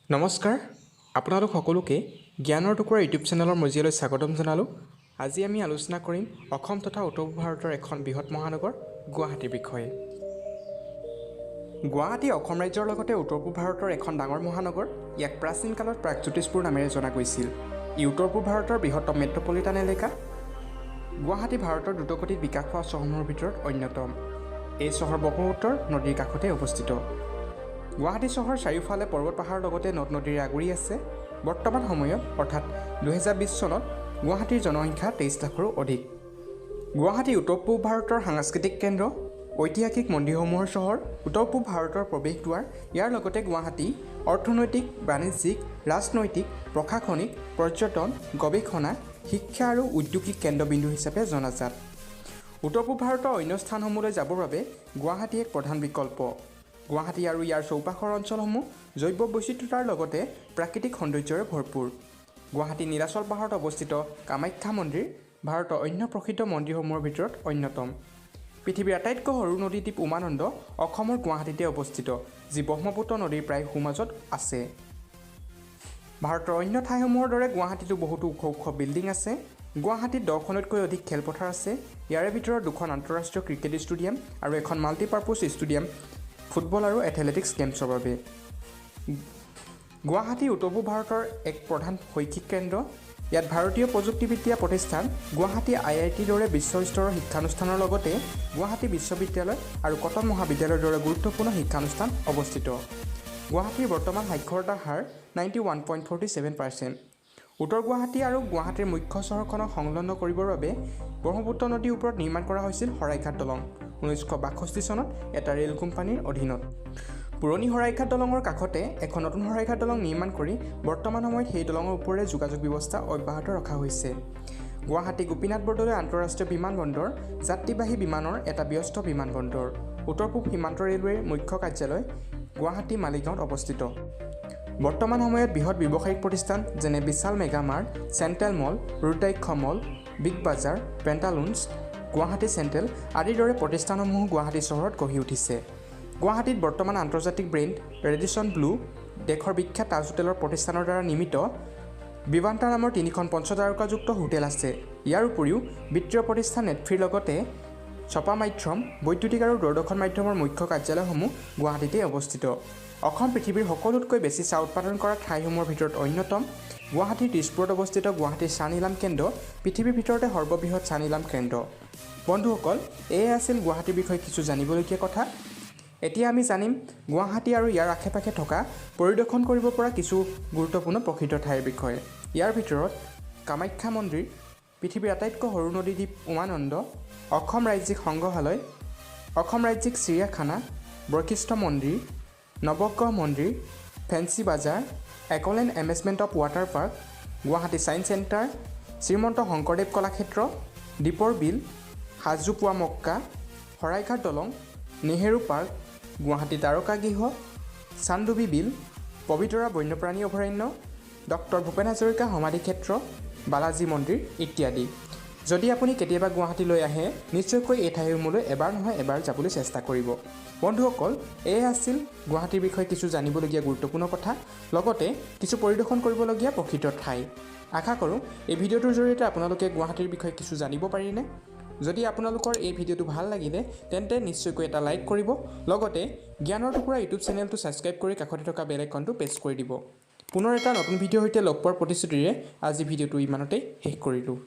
নমস্কাৰ আপোনালোক সকলোকে জ্ঞানৰ টুকুৰা ইউটিউব চেনেলৰ মজিয়ালৈ স্বাগতম জনালোঁ। আজি আমি আলোচনা কৰিম অসম তথা উত্তৰ পূব ভাৰতৰ এখন বৃহৎ মহানগৰ গুৱাহাটীৰ বিষয়ে। গুৱাহাটী অসম ৰাজ্যৰ লগতে উত্তৰ পূব ভাৰতৰ এখন ডাঙৰ মহানগৰ। ইয়াক প্ৰাচীন কালত প্ৰাগজ্যোতিষপুৰ নামেৰে জনা গৈছিল। ই উত্তৰ পূব ভাৰতৰ বৃহত্তম মেট্ৰপলিটান এলেকা। গুৱাহাটী ভাৰতৰ দ্ৰুতগতিত বিকাশ হোৱা চহৰসমূহৰ ভিতৰত অন্যতম। এই চহৰ ব্ৰহ্মপুত্ৰ নদীৰ কাষতে অৱস্থিত। গুৱাহাটী চহৰ চাৰিওফালে পৰ্বত পাহাৰৰ লগতে নদ নদীৰে আগুৰি আছে। বৰ্তমান সময়ত অৰ্থাৎ 2020 চনত গুৱাহাটীৰ জনসংখ্যা 23 লাখৰো অধিক। গুৱাহাটী উত্তৰ পূব ভাৰতৰ সাংস্কৃতিক কেন্দ্ৰ, ঐতিহাসিক মন্দিৰসমূহৰ চহৰ, উত্তৰ পূব ভাৰতৰ প্ৰৱেশদ্বাৰ। ইয়াৰ লগতে গুৱাহাটী অৰ্থনৈতিক, বাণিজ্যিক, ৰাজনৈতিক, প্ৰশাসনিক, পৰ্যটন, গৱেষণা, শিক্ষা আৰু ঔদ্যোগিক কেন্দ্ৰবিন্দু হিচাপে জনাজাত। উত্তৰ পূব ভাৰতৰ অন্য স্থানসমূহলৈ যাবৰ বাবে গুৱাহাটী এক প্ৰধান বিকল্প। গুৱাহাটী আৰু ইয়াৰ চৌপাশৰ অঞ্চলসমূহ জৈৱ বৈচিত্ৰতাৰ লগতে প্ৰাকৃতিক সৌন্দৰ্যৰে ভৰপূৰ। গুৱাহাটী নীলাচল পাহাৰত অৱস্থিত কামাখ্যা মন্দিৰ ভাৰতৰ অন্য প্ৰসিদ্ধ মন্দিৰসমূহৰ ভিতৰত অন্যতম। পৃথিৱীৰ আটাইতকৈ সৰু নদীদ্বীপ উমানন্দ অসমৰ গুৱাহাটীতে অৱস্থিত, যি ব্ৰহ্মপুত্ৰ নদীৰ প্ৰায় সোঁমাজত আছে। ভাৰতৰ অন্য ঠাইসমূহৰ দৰে গুৱাহাটীতো বহুতো ওখ ওখ বিল্ডিং আছে। গুৱাহাটীত 10খনতকৈ অধিক খেলপথাৰ আছে। ইয়াৰে ভিতৰত 2খন আন্তঃৰাষ্ট্ৰীয় ক্ৰিকেট ষ্টেডিয়াম আৰু এখন মাল্টিপাৰ্পজ ষ্টেডিয়াম ফুটবল আৰু এথলেটিক্স গেমছৰ বাবে। গুৱাহাটী উত্তৰ পূব ভাৰতৰ এক প্ৰধান শৈক্ষিক কেন্দ্ৰ। ইয়াত ভাৰতীয় প্ৰযুক্তিবিদ্যা প্ৰতিষ্ঠান, গুৱাহাটী IITৰ দৰে বিশ্বস্তৰৰ শিক্ষানুষ্ঠানৰ লগতে গুৱাহাটী বিশ্ববিদ্যালয় আৰু কটন মহাবিদ্যালয়ৰ দৰে গুৰুত্বপূৰ্ণ শিক্ষানুষ্ঠান অৱস্থিত। গুৱাহাটীৰ বৰ্তমান সাক্ষৰতাৰ হাৰ 91.47%। উত্তৰ গুৱাহাটী আৰু গুৱাহাটীৰ মুখ্য চহৰখনক সংলগ্ন কৰিবৰ বাবে ব্ৰহ্মপুত্ৰ নদীৰ ওপৰত নিৰ্মাণ কৰা হৈছিল শৰাইঘাট দলং 1962 চনত এটা ৰেল কোম্পানীৰ অধীনত। পুৰণি শৰাইঘাট দলঙৰ কাষতে এখন নতুন শৰাইঘাট দলং নিৰ্মাণ কৰি বৰ্তমান সময়ত সেই দলঙৰ ওপৰেৰে যোগাযোগ ব্যৱস্থা অব্যাহত ৰখা হৈছে। গুৱাহাটী গোপীনাথ বৰদলৈ আন্তঃৰাষ্ট্ৰীয় বিমানবন্দৰ যাত্ৰীবাহী বিমানৰ এটা ব্যস্ত বিমানবন্দৰ। উত্তৰ পূব সীমান্ত ৰেলৱেৰ মুখ্য কাৰ্যালয় গুৱাহাটী মালিগাঁৱত অৱস্থিত। বৰ্তমান সময়ত বৃহৎ ব্যৱসায়িক প্ৰতিষ্ঠান যেনে বিশাল মেগামাৰ্ট, চেণ্ট্ৰেল মল, ৰুদ্ৰাক্ষ মল, বিগ বাজাৰ, পেণ্টালুন্স, গুৱাহাটী চেণ্ট্ৰেল আদিৰ দৰে প্ৰতিষ্ঠানসমূহ গুৱাহাটী চহৰত গঢ়ি উঠিছে। গুৱাহাটীত বৰ্তমান আন্তৰ্জাতিক ব্ৰেণ্ড ৰেডিছন ব্লু, দেশৰ বিখ্যাত তাজ হোটেলৰ প্ৰতিষ্ঠানৰ দ্বাৰা নিৰ্মিত বিভান্তা নামৰ 3খন পঞ্চতাৰকাযুক্ত হোটেল আছে। ইয়াৰ উপৰিও বিত্তীয় প্ৰতিষ্ঠান নেটফ্ৰীৰ লগতে ছপা মাধ্যম, বৈদ্যুতিক আৰু দূৰদৰ্শন মাধ্যমৰ মুখ্য কাৰ্যালয়সমূহ গুৱাহাটীতে অৱস্থিত। অসম পৃথিৱীৰ সকলোতকৈ বেছি চাহ উৎপাদন কৰা ঠাইসমূহৰ ভিতৰত অন্যতম। গুৱাহাটীৰ দিছপুৰত অৱস্থিত গুৱাহাটীৰ চাহ নিলাম কেন্দ্ৰ পৃথিৱীৰ ভিতৰতে সৰ্ববৃহৎ চাহ নিলাম কেন্দ্ৰ। বন্ধুসকল, এয়ে আছিল গুৱাহাটীৰ বিষয়ে কিছু জানিবলগীয়া কথা। এতিয়া আমি জানিম গুৱাহাটী আৰু ইয়াৰ আশে পাশে থকা পৰিদৰ্শন কৰিব পৰা কিছু গুৰুত্বপূৰ্ণ প্ৰসিদ্ধ ঠাইৰ বিষয়ে। ইয়াৰ ভিতৰত কামাখ্যা মন্দিৰ, পৃথিৱীৰ আটাইতকৈ সৰু নদীদ্বীপ উমানন্দ, অসম ৰাজ্যিক সংগ্ৰহালয়, অসম ৰাজ্যিক চিৰিয়াখানা, বশিষ্ঠ মন্দিৰ, নৱগ্ৰহ মন্দিৰ, ফেঞ্চি বাজাৰ, একলেণ্ড amusement of water park, Guwahati science centre, Srimanta Sankardev Kalakshetra, Deepor Beel, সাজু পোৱা মক্কা, শৰাইঘাট দলং, নেহেৰু পাৰ্ক, গুৱাহাটী তাৰকাগৃহ, চান্দুবি বিল, পবিতৰা বন্যপ্ৰাণী অভয়াৰণ্য, ডক্টৰ ভূপেন হাজৰিকা সমাধিক্ষেত্ৰ, বালাজী মন্দিৰ ইত্যাদি। যদি আপুনি কেতিয়াবা গুৱাহাটীলৈ আহে নিশ্চয়কৈ এই ঠাইসমূহলৈ এবাৰ নহয় এবাৰ যাবলৈ চেষ্টা কৰিব। বন্ধুসকল, এয়ে আছিল গুৱাহাটীৰ বিষয়ে কিছু জানিবলগীয়া গুৰুত্বপূৰ্ণ কথা, লগতে কিছু পৰিদৰ্শন কৰিবলগীয়া প্ৰসিদ্ধ ঠাই। আশা কৰোঁ এই ভিডিঅ'টোৰ জৰিয়তে আপোনালোকে গুৱাহাটীৰ বিষয়ে কিছু জানিব পাৰিলে। যদি আপোনালোকৰ এই ভিডিঅ'টো ভাল লাগিলে তেন্তে নিশ্চয়কৈ এটা লাইক কৰিব, লগতে জ্ঞানৰ টুকুৰা ইউটিউব চেনেলটো ছাবস্ক্ৰাইব কৰি কাষতে থকা বেল আইকনটো প্ৰেছ কৰি দিব। পুনৰ এটা নতুন ভিডিঅ'ৰ সৈতে লগ পোৱাৰ প্ৰতিশ্ৰুতিৰে আজি ভিডিঅ'টো ইমানতেই শেষ কৰিলোঁ।